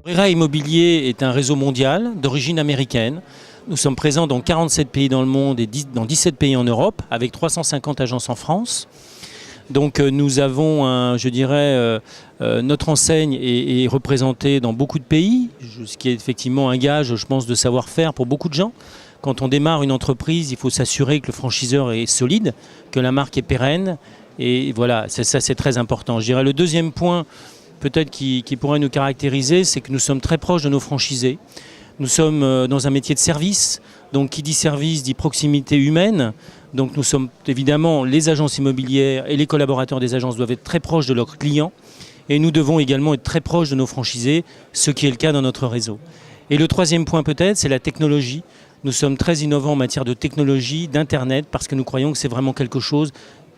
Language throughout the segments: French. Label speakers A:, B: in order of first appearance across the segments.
A: ERA Immobilier est un réseau mondial d'origine américaine. Nous sommes présents dans 47 pays dans le monde et dans 17 pays en Europe, avec 350 agences en France. Donc nous avons, notre enseigne est représentée dans beaucoup de pays, ce qui est effectivement un gage, je pense, de savoir-faire pour beaucoup de gens. Quand on démarre une entreprise, il faut s'assurer que le franchiseur est solide, que la marque est pérenne. Et voilà, ça c'est très important. Je dirais le deuxième point, peut-être qui pourrait nous caractériser, c'est que nous sommes très proches de nos franchisés. Nous sommes dans un métier de service, donc qui dit service dit proximité humaine. Donc nous sommes évidemment, les agences immobilières et les collaborateurs des agences doivent être très proches de leurs clients. Et nous devons également être très proches de nos franchisés, ce qui est le cas dans notre réseau. Et le troisième point peut-être, c'est la technologie. Nous sommes très innovants en matière de technologie, d'Internet, parce que nous croyons que c'est vraiment quelque chose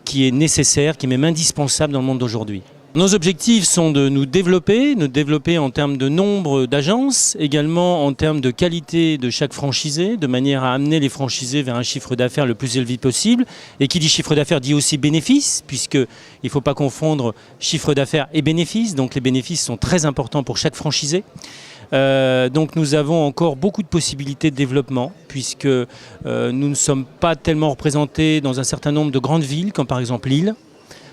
A: qui est nécessaire, qui est même indispensable dans le monde d'aujourd'hui. Nos objectifs sont de nous développer en termes de nombre d'agences, également en termes de qualité de chaque franchisé, de manière à amener les franchisés vers un chiffre d'affaires le plus élevé possible. Et qui dit chiffre d'affaires dit aussi bénéfice, puisqu'il ne faut pas confondre chiffre d'affaires et bénéfice. Donc les bénéfices sont très importants pour chaque franchisé. Donc nous avons encore beaucoup de possibilités de développement, puisque nous ne sommes pas tellement représentés dans un certain nombre de grandes villes, comme par exemple Lille,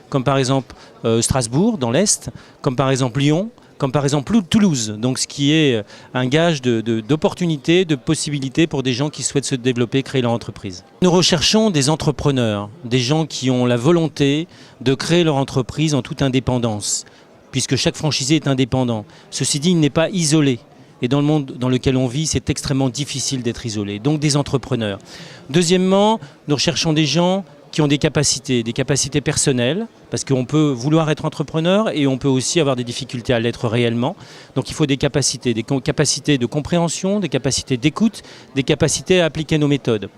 A: comme par exemple Strasbourg dans l'Est, comme par exemple Lyon, comme par exemple Toulouse. Donc ce qui est un gage d'opportunités, de possibilités pour des gens qui souhaitent se développer, créer leur entreprise. Nous recherchons des entrepreneurs, des gens qui ont la volonté de créer leur entreprise en toute indépendance, puisque chaque franchisé est indépendant. Ceci dit, il n'est pas isolé. Et dans le monde dans lequel on vit, c'est extrêmement difficile d'être isolé. Donc des entrepreneurs. Deuxièmement, nous recherchons des gens qui ont des capacités personnelles, parce qu'on peut vouloir être entrepreneur et on peut aussi avoir des difficultés à l'être réellement. Donc il faut des capacités de compréhension, des capacités d'écoute, des capacités à appliquer nos méthodes.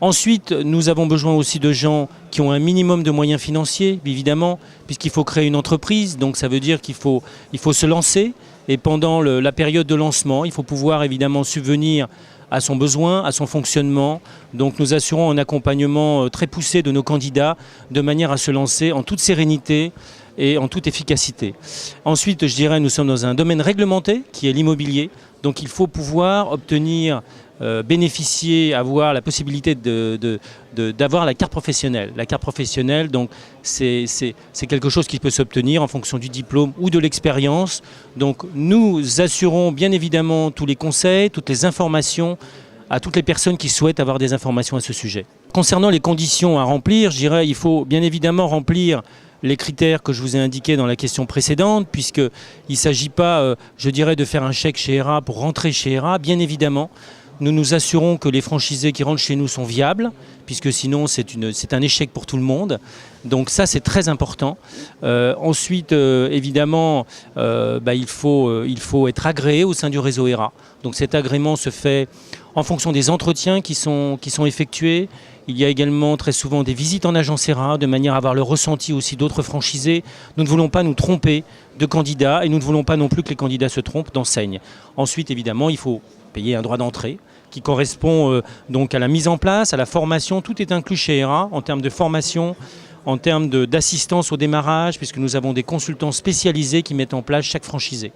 A: Ensuite, nous avons besoin aussi de gens qui ont un minimum de moyens financiers, évidemment, puisqu'il faut créer une entreprise. Donc ça veut dire qu'il faut se lancer. Et pendant la période de lancement, il faut pouvoir évidemment subvenir à son besoin, à son fonctionnement. Donc nous assurons un accompagnement très poussé de nos candidats de manière à se lancer en toute sérénité et en toute efficacité. Ensuite, je dirais, nous sommes dans un domaine réglementé qui est l'immobilier. Donc il faut pouvoir obtenir, bénéficier, avoir la possibilité d'avoir la carte professionnelle. La carte professionnelle, donc c'est quelque chose qui peut s'obtenir en fonction du diplôme ou de l'expérience. Donc nous assurons bien évidemment tous les conseils, toutes les informations à toutes les personnes qui souhaitent avoir des informations à ce sujet. Concernant les conditions à remplir, je dirais il faut bien évidemment remplir les critères que je vous ai indiqués dans la question précédente, puisqu'il ne s'agit pas, de faire un chèque chez ERA pour rentrer chez ERA. Bien évidemment, nous nous assurons que les franchisés qui rentrent chez nous sont viables, puisque sinon c'est un échec pour tout le monde. Donc ça, c'est très important. Ensuite, évidemment, il faut être agréé au sein du réseau ERA. Donc cet agrément se fait en fonction des entretiens qui sont effectués. Il y a également très souvent des visites en agence ERA, de manière à avoir le ressenti aussi d'autres franchisés. Nous ne voulons pas nous tromper de candidats et nous ne voulons pas non plus que les candidats se trompent d'enseigne. Ensuite, évidemment, il faut payer un droit d'entrée qui correspond donc à la mise en place, à la formation. Tout est inclus chez ERA en termes de formation, en termes d'assistance au démarrage, puisque nous avons des consultants spécialisés qui mettent en place chaque franchisé.